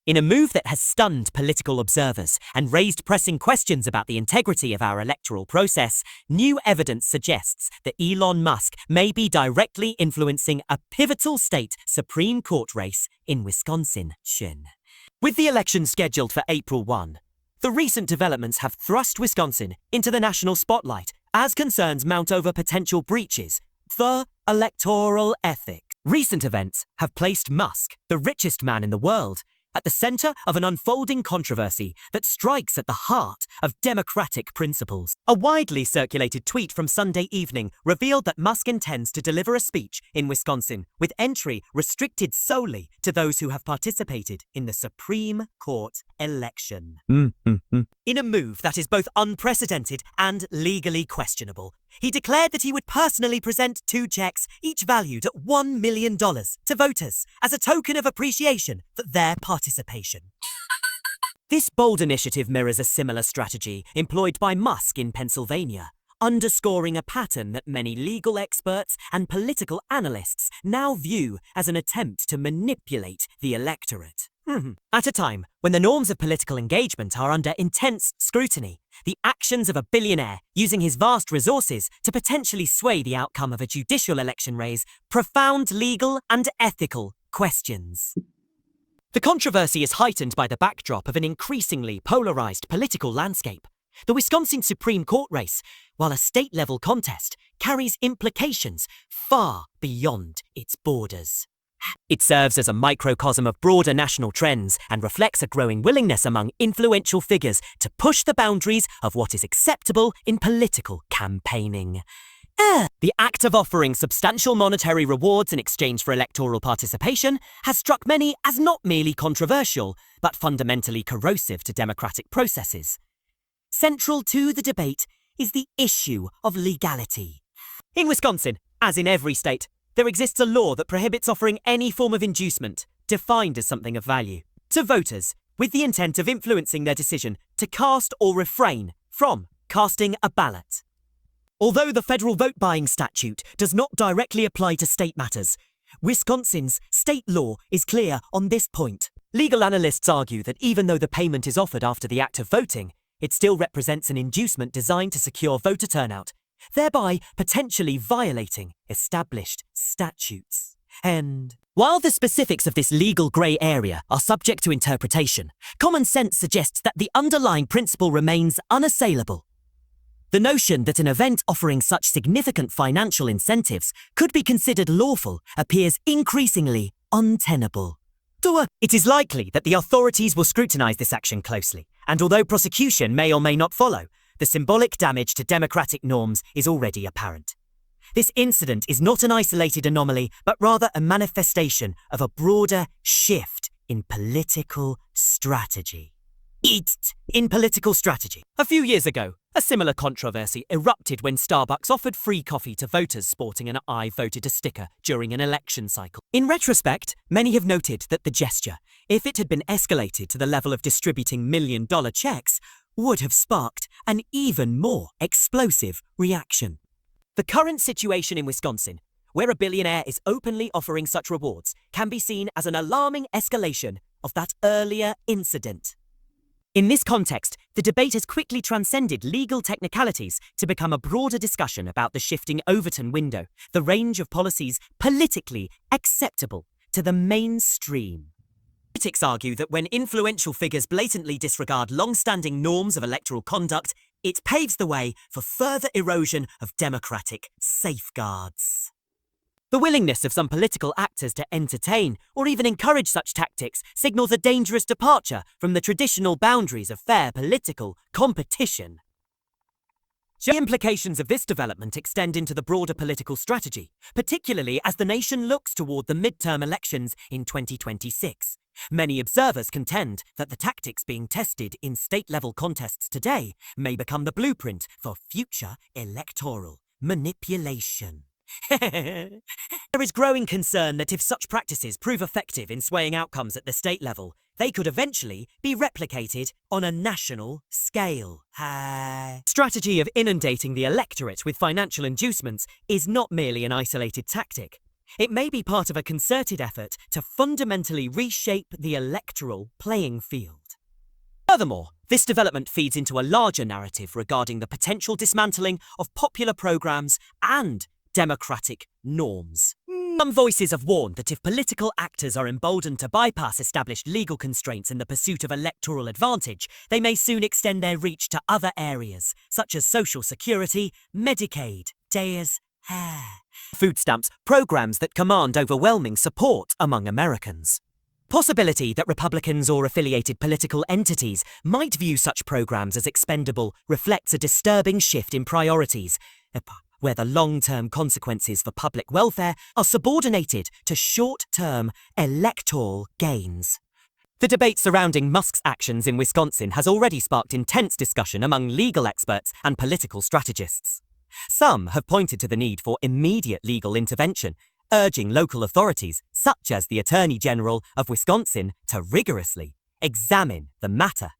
In a move that has stunned political observers and raised pressing questions about the integrity of our electoral process, new evidence suggests that Elon Musk may be directly influencing a pivotal state Supreme Court race in Wisconsin. With the election scheduled for April 1, the recent developments have thrust Wisconsin into the national spotlight as concerns mount over potential breaches the electoral ethics. Recent events have placed Musk, the richest man in the world, at the center of an unfolding controversy that strikes at the heart of democratic principles. A widely circulated tweet from Sunday evening revealed that Musk intends to deliver a speech in Wisconsin, with entry restricted solely to those who have participated in the Supreme Court election. In a move that is both unprecedented and legally questionable, he declared that he would personally present 2 checks, each valued at $1 million, to voters as a token of appreciation for their participation. This bold initiative mirrors a similar strategy employed by Musk in Pennsylvania, underscoring a pattern that many legal experts and political analysts now view as an attempt to manipulate the electorate. At a time when the norms of political engagement are under intense scrutiny, the actions of a billionaire using his vast resources to potentially sway the outcome of a judicial election raise profound legal and ethical questions. The controversy is heightened by the backdrop of an increasingly polarized political landscape. The Wisconsin Supreme Court race, while a state-level contest, carries implications far beyond its borders. It serves as a microcosm of broader national trends and reflects a growing willingness among influential figures to push the boundaries of what is acceptable in political campaigning. The act of offering substantial monetary rewards in exchange for electoral participation has struck many as not merely controversial, but fundamentally corrosive to democratic processes. Central to the debate is the issue of legality. In Wisconsin, as in every state, there exists a law that prohibits offering any form of inducement, defined as something of value, to voters with the intent of influencing their decision to cast or refrain from casting a ballot. Although the federal vote-buying statute does not directly apply to state matters, Wisconsin's state law is clear on this point. Legal analysts argue that even though the payment is offered after the act of voting, it still represents an inducement designed to secure voter turnout, thereby potentially violating established statutes. And while the specifics of this legal grey area are subject to interpretation, common sense suggests that the underlying principle remains unassailable. The notion that an event offering such significant financial incentives could be considered lawful appears increasingly untenable. It is likely that the authorities will scrutinize this action closely, and although prosecution may or may not follow, the symbolic damage to democratic norms is already apparent. This incident is not an isolated anomaly, but rather a manifestation of a broader shift in political strategy. A few years ago, a similar controversy erupted when Starbucks offered free coffee to voters sporting an "I voted" sticker during an election cycle. In retrospect, many have noted that the gesture, if it had been escalated to the level of distributing million-dollar checks, would have sparked an even more explosive reaction. The current situation in Wisconsin, where a billionaire is openly offering such rewards, can be seen as an alarming escalation of that earlier incident. In this context, the debate has quickly transcended legal technicalities to become a broader discussion about the shifting Overton window, the range of policies politically acceptable to the mainstream. Critics argue that when influential figures blatantly disregard long-standing norms of electoral conduct, it paves the way for further erosion of democratic safeguards. The willingness of some political actors to entertain or even encourage such tactics signals a dangerous departure from the traditional boundaries of fair political competition. The implications of this development extend into the broader political strategy, particularly as the nation looks toward the midterm elections in 2026. Many observers contend that the tactics being tested in state-level contests today may become the blueprint for future electoral manipulation. There is growing concern that if such practices prove effective in swaying outcomes at the state level, they could eventually be replicated on a national scale. Strategy of inundating the electorate with financial inducements is not merely an isolated tactic. It may be part of a concerted effort to fundamentally reshape the electoral playing field. Furthermore, this development feeds into a larger narrative regarding the potential dismantling of popular programs and democratic norms. Some voices have warned that if political actors are emboldened to bypass established legal constraints in the pursuit of electoral advantage, they may soon extend their reach to other areas, such as Social Security, Medicaid, DAES, food stamps, programs that command overwhelming support among Americans. Possibility that Republicans or affiliated political entities might view such programs as expendable reflects a disturbing shift in priorities, where the long-term consequences for public welfare are subordinated to short-term electoral gains. The debate surrounding Musk's actions in Wisconsin has already sparked intense discussion among legal experts and political strategists. Some have pointed to the need for immediate legal intervention, urging local authorities, such as the Attorney General of Wisconsin, to rigorously examine the matter.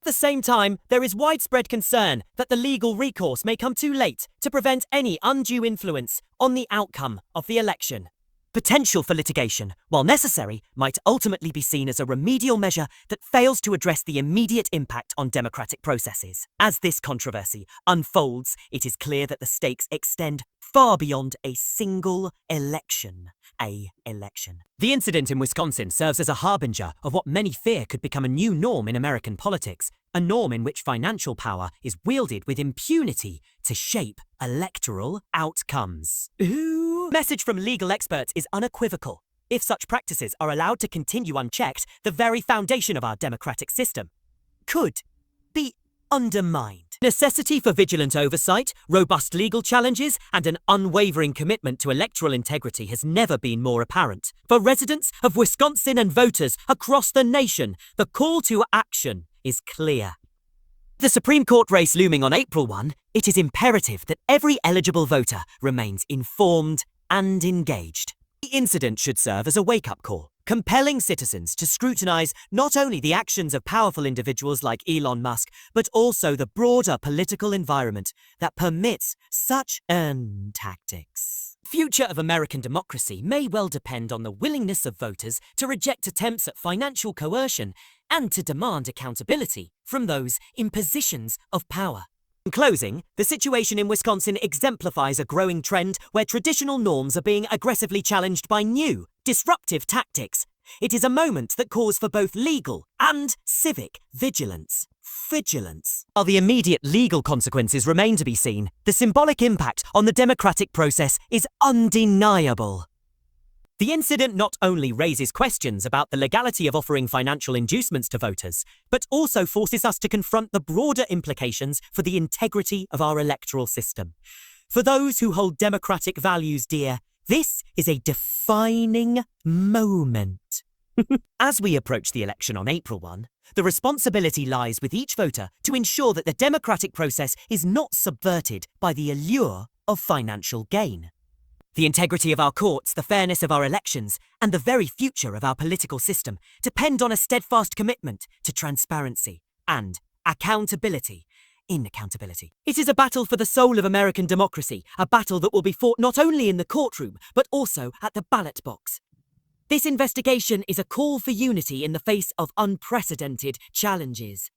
At the same time, there is widespread concern that the legal recourse may come too late to prevent any undue influence on the outcome of the election. Potential for litigation, while necessary, might ultimately be seen as a remedial measure that fails to address the immediate impact on democratic processes. As this controversy unfolds, it is clear that the stakes extend far beyond a single election. The incident in Wisconsin serves as a harbinger of what many fear could become a new norm in American politics, a norm in which financial power is wielded with impunity to shape electoral outcomes. Message from legal experts is unequivocal. If such practices are allowed to continue unchecked, the very foundation of our democratic system could be undermined. Necessity for vigilant oversight, robust legal challenges, and an unwavering commitment to electoral integrity has never been more apparent. For residents of Wisconsin and voters across the nation, the call to action is clear. The Supreme Court race looming on April 1, it is imperative that every eligible voter remains informed and engaged. The incident should serve as a wake-up call, compelling citizens to scrutinize not only the actions of powerful individuals like Elon Musk, but also the broader political environment that permits such tactics. The future of American democracy may well depend on the willingness of voters to reject attempts at financial coercion and to demand accountability from those in positions of power. In closing, the situation in Wisconsin exemplifies a growing trend where traditional norms are being aggressively challenged by new, disruptive tactics. It is a moment that calls for both legal and civic vigilance. While the immediate legal consequences remain to be seen, the symbolic impact on the democratic process is undeniable. The incident not only raises questions about the legality of offering financial inducements to voters, but also forces us to confront the broader implications for the integrity of our electoral system. For those who hold democratic values dear, this is a defining moment. As we approach the election on April 1, the responsibility lies with each voter to ensure that the democratic process is not subverted by the allure of financial gain. The integrity of our courts, the fairness of our elections, and the very future of our political system depend on a steadfast commitment to transparency and accountability. It is a battle for the soul of American democracy, a battle that will be fought not only in the courtroom, but also at the ballot box. This investigation is a call for unity in the face of unprecedented challenges.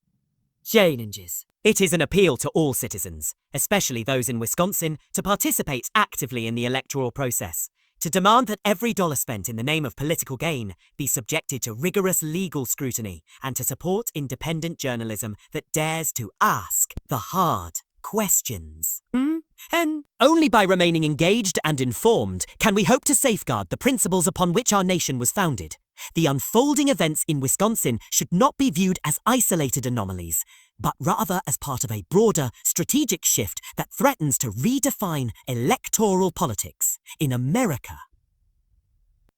It is an appeal to all citizens, especially those in Wisconsin, to participate actively in the electoral process, to demand that every dollar spent in the name of political gain be subjected to rigorous legal scrutiny, and to support independent journalism that dares to ask the hard questions. And only by remaining engaged and informed can we hope to safeguard the principles upon which our nation was founded. The unfolding events in Wisconsin should not be viewed as isolated anomalies, but rather as part of a broader strategic shift that threatens to redefine electoral politics in America.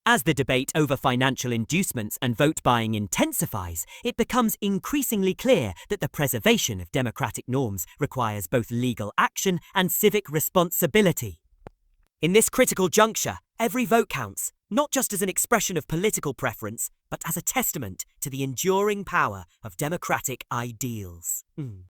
As the debate over financial inducements and vote buying intensifies, it becomes increasingly clear that the preservation of democratic norms requires both legal action and civic responsibility. In this critical juncture, every vote counts, not just as an expression of political preference, but as a testament to the enduring power of democratic ideals.